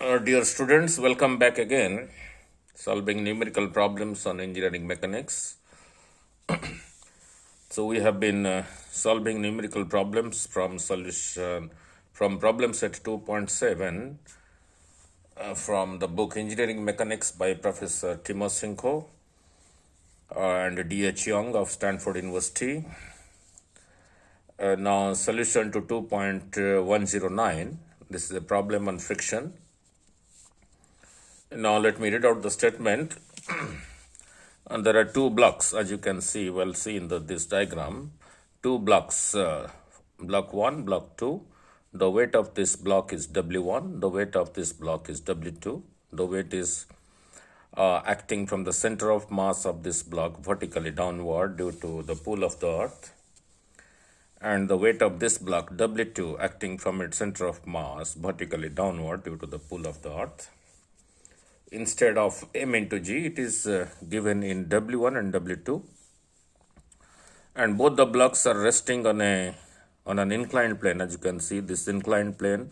Dear students, welcome back again. Solving numerical problems on engineering mechanics. So we have been solving numerical problems from problem set 2.7 from the book Engineering Mechanics by Professor Timoshenko and D.H. Young of Stanford University. Now solution to 2.109. This is a problem on friction. Now let me read out the statement. And there are two blocks, as you can see, see in this diagram. Two blocks, block 1, block 2. The weight of this block is W1. The weight of this block is W2. The weight is acting from the center of mass of this block vertically downward due to the pull of the earth. And the weight of this block W2 acting from its center of mass vertically downward due to the pull of the earth. Instead of M into G, it is given in W1 and W2. And both the blocks are resting on an inclined plane. As you can see, this inclined plane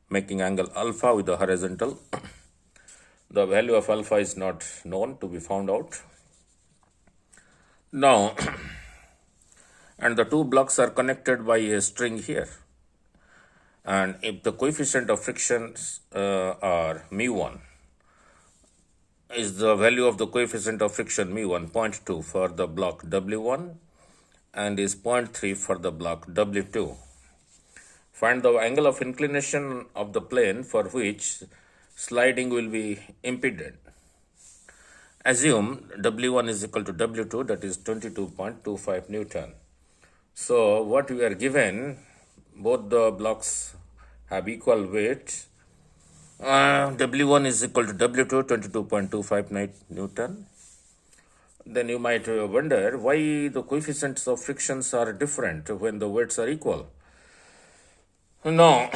making angle alpha with the horizontal. The value of alpha is not known, to be found out. Now, and the two blocks are connected by a string here. And if the coefficient of frictions are mu1, is the value of the coefficient of friction mu1 0.2 for the block W1 and is 0.3 for the block W2. Find the angle of inclination of the plane for which sliding will be impeded. Assume W1 is equal to W2, that is 22.25 Newton. So what we are given, both the blocks have equal weight. W1 is equal to W2, 22.25 Newton. Then you might wonder why the coefficients of frictions are different when the weights are equal. Now,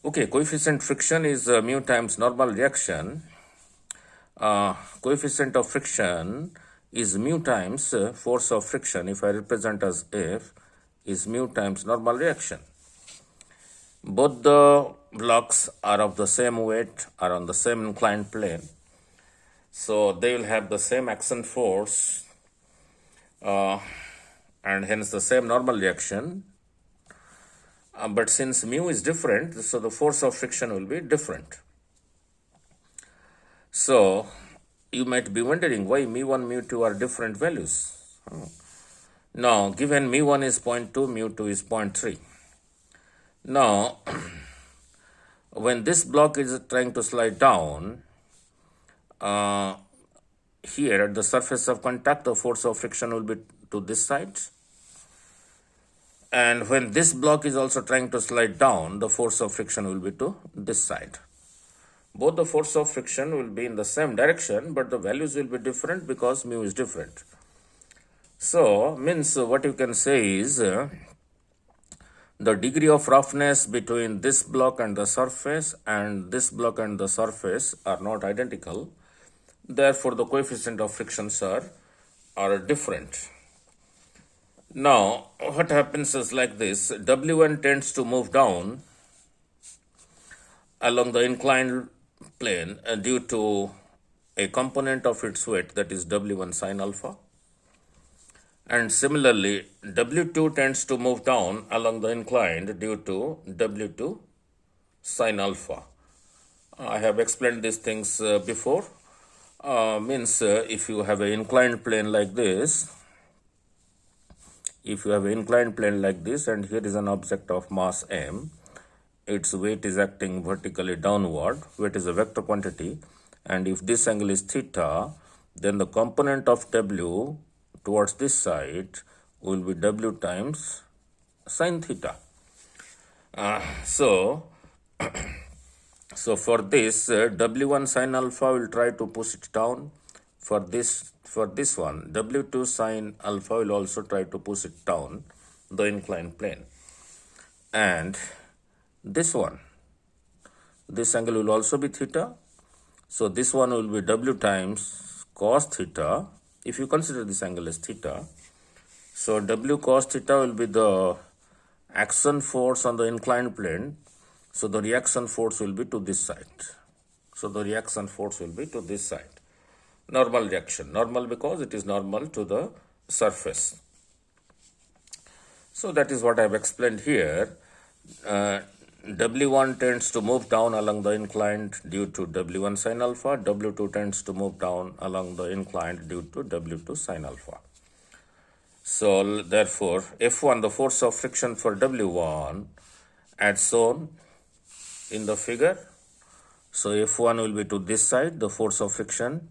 okay, coefficient friction is mu times normal reaction. Coefficient of friction is mu times force of friction, if I represent as F, is mu times normal reaction. Both the blocks are of the same weight, are on the same inclined plane. So they will have the same action force and hence the same normal reaction. But since mu is different, so the force of friction will be different. So you might be wondering why mu1, mu2 are different values. Now, given mu1 is 0.2, mu2 is 0.3. Now, when this block is trying to slide down, here at the surface of contact, the force of friction will be to this side. And when this block is also trying to slide down, the force of friction will be to this side. Both the force of friction will be in the same direction, but the values will be different because mu is different. So, means what you can say is, the degree of roughness between this block and the surface and this block and the surface are not identical. Therefore, the coefficient of frictions are different. Now, what happens is like this. W1 tends to move down along the inclined plane due to a component of its weight, that is W1 sine alpha. And similarly, W2 tends to move down along the inclined due to W2 sine alpha. I have explained these things before. If you have an inclined plane like this, and here is an object of mass m, its weight is acting vertically downward, weight is a vector quantity, and if this angle is theta, then the component of W towards this side will be W times sine theta. So for this, W1 sine alpha will try to push it down. For this one, W2 sine alpha will also try to push it down the inclined plane. And this one, this angle will also be theta. So this one will be W times cos theta. If you consider this angle as theta, so W cos theta will be the action force on the inclined plane So the reaction force will be to this side. So the reaction force will be to this side. Normal reaction. Normal because it is normal to the surface. So that is what I have explained here. W1 tends to move down along the inclined due to W1 sin alpha. W2 tends to move down along the inclined due to W2 sin alpha. So therefore, F1, the force of friction for W1 as shown in the figure. So F1 will be to this side, the force of friction,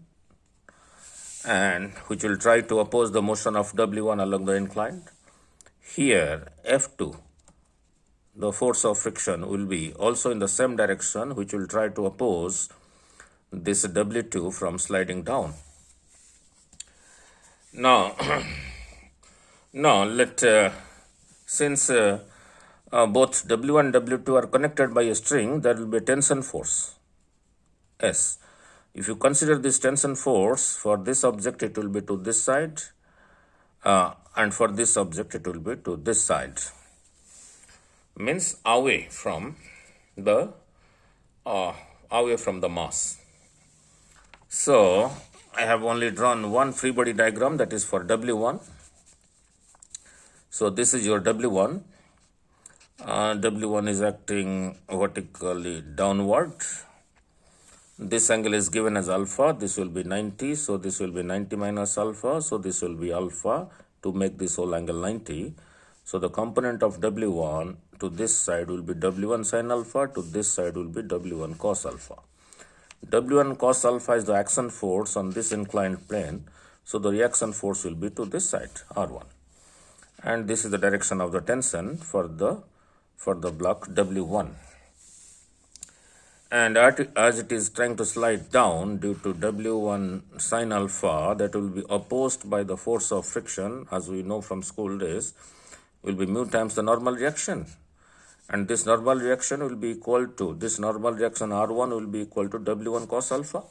and which will try to oppose the motion of W1 along the inclined. Here F2, the force of friction, will be also in the same direction, which will try to oppose this W2 from sliding down. Now, since both W1 and W2 are connected by a string, there will be a tension force, S. If you consider this tension force, for this object it will be to this side, and for this object it will be to this side. Means away from the mass. So I have only drawn one free body diagram, that is for W1. So this is your W1. W1 is acting vertically downward. This angle is given as alpha. This will be 90. So this will be 90 minus alpha. So this will be alpha to make this whole angle 90. So the component of W1 to this side will be W1 sin alpha, to this side will be W1 cos alpha. W1 cos alpha is the action force on this inclined plane. So the reaction force will be to this side, R1. And this is the direction of the tension for the block W1. And as it is trying to slide down due to W1 sin alpha, that will be opposed by the force of friction, as we know from school days, will be mu times the normal reaction. And this normal reaction will be equal to, this normal reaction R1 will be equal to W1 cos alpha.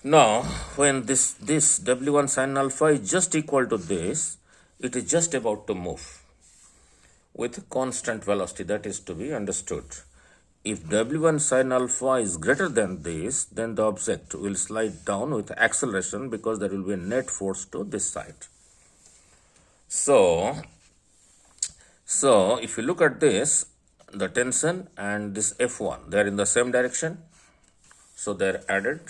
Now, when this W1 sin alpha is just equal to this, it is just about to move with constant velocity. That is to be understood. If W1 sin alpha is greater than this, then the object will slide down with acceleration because there will be a net force to this side. So if you look at this, the tension and this F1, they are in the same direction. So they are added.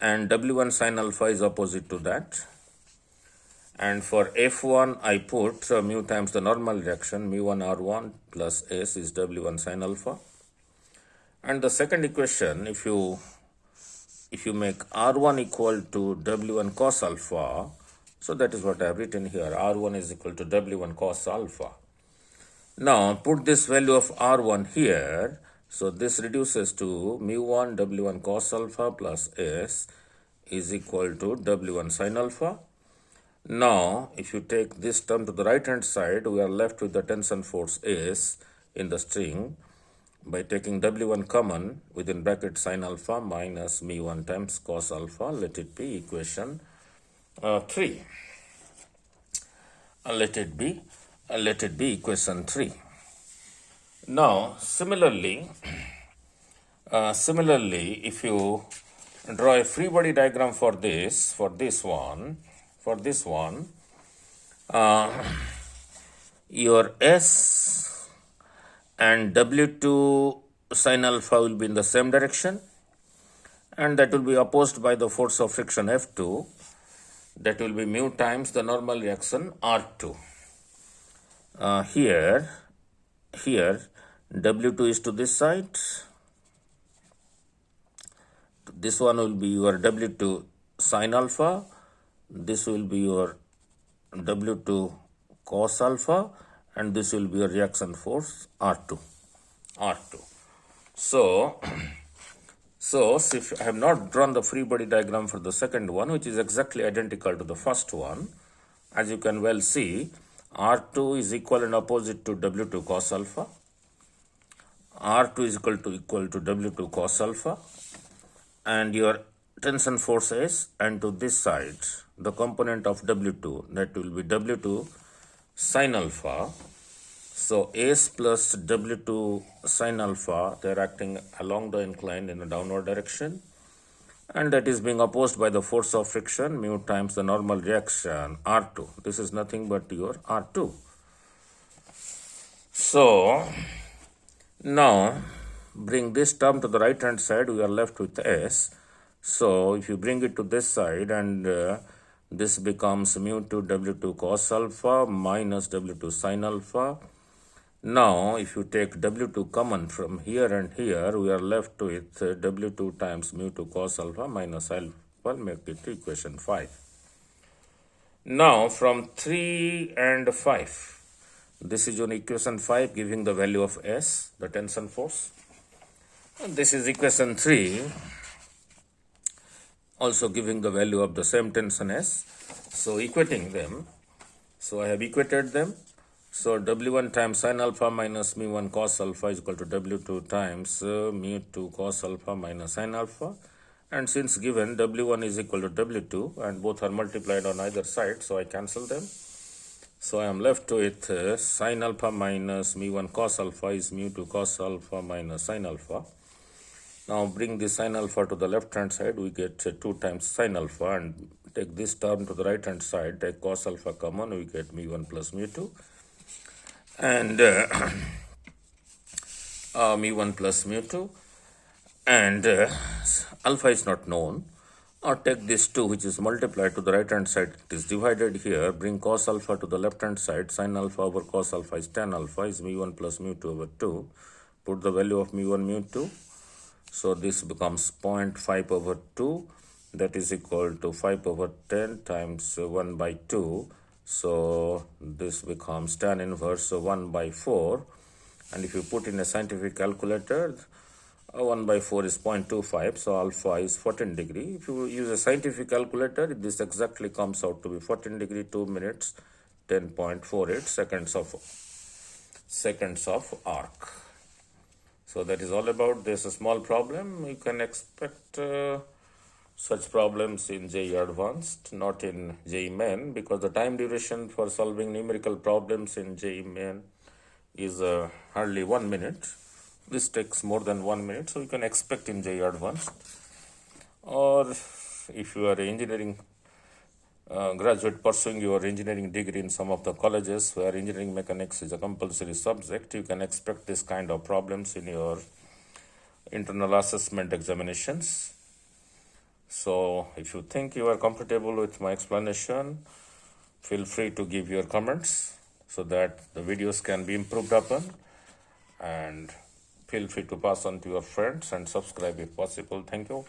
And W1 sin alpha is opposite to that. And for F1, I put mu times the normal reaction, mu1 R1 plus S is W1 sin alpha. And the second equation, if you make R1 equal to W1 cos alpha, so that is what I have written here, R1 is equal to W1 cos alpha. Now put this value of R1 here, so this reduces to mu1 W1 cos alpha plus S is equal to W1 sin alpha. Now, if you take this term to the right hand side, we are left with the tension force S in the string by taking W1 common within bracket sin alpha minus mu1 times cos alpha. Let it be equation 3. Let it be equation 3. Now, similarly, if you draw a free body diagram for this one, your S and W2 sin alpha will be in the same direction, and that will be opposed by the force of friction F2. That will be mu times the normal reaction R2. Here W2 is to this side. This one will be your W2 sin alpha. This will be your W2 cos alpha, and this will be your reaction force R2. So if I have not drawn the free body diagram for the second one, which is exactly identical to the first one, as you can well see, R2 is equal and opposite to W2 cos alpha. R2 is equal to W2 cos alpha, and your tension force is, and to this side, the component of W2, that will be W2 sin alpha. So S plus W2 sine alpha, they're acting along the incline in a downward direction, and that is being opposed by the force of friction mu times the normal reaction R2. This is nothing but your R2. So now bring this term to the right hand side, we are left with S. So if you bring it to this side, and this becomes mu 2 W2 cos alpha minus W2 sine alpha. Now if you take W2 common from here and here, we are left with W2 times mu 2 cos alpha minus alpha, make it equation 5. Now from 3 and 5, this is on equation 5 giving the value of S, the tension force. And this is equation 3, also giving the value of the same tension S. So equating them, so I have equated them. So W1 times sine alpha minus mu1 cos alpha is equal to W2 times mu2 cos alpha minus sine alpha. And since given W1 is equal to W2 and both are multiplied on either side, so I cancel them. So I am left with sine alpha minus mu1 cos alpha is mu2 cos alpha minus sine alpha. Now bring the sine alpha to the left hand side, we get 2 times sine alpha, and take this term to the right hand side, take cos alpha common, we get mu1 plus mu2. And mu1 plus mu2, and alpha is not known. Or take this 2 which is multiplied to the right hand side, it is divided here, bring cos alpha to the left hand side, sin alpha over cos alpha is tan alpha is mu1 plus mu2 over 2. Put the value of mu1 mu2, so this becomes 0.5 over 2, that is equal to 5 over 10 times 1 by 2. So this becomes tan inverse 1 by 4, and if you put in a scientific calculator, 1 by 4 is 0.25, so alpha is 14 degree. If you use a scientific calculator, this exactly comes out to be 14 degree 2 minutes 10.48 seconds of arc. So that is all about this small problem. You can expect such problems in JEE Advanced, not in JEE Main, because the time duration for solving numerical problems in JEE Main is hardly 1 minute. This takes more than 1 minute, so you can expect in JEE Advanced. Or if you are an engineering graduate pursuing your engineering degree in some of the colleges where engineering mechanics is a compulsory subject, you can expect this kind of problems in your internal assessment examinations. So if you think you are comfortable with my explanation, feel free to give your comments so that the videos can be improved upon, and feel free to pass on to your friends and subscribe if possible. Thank you.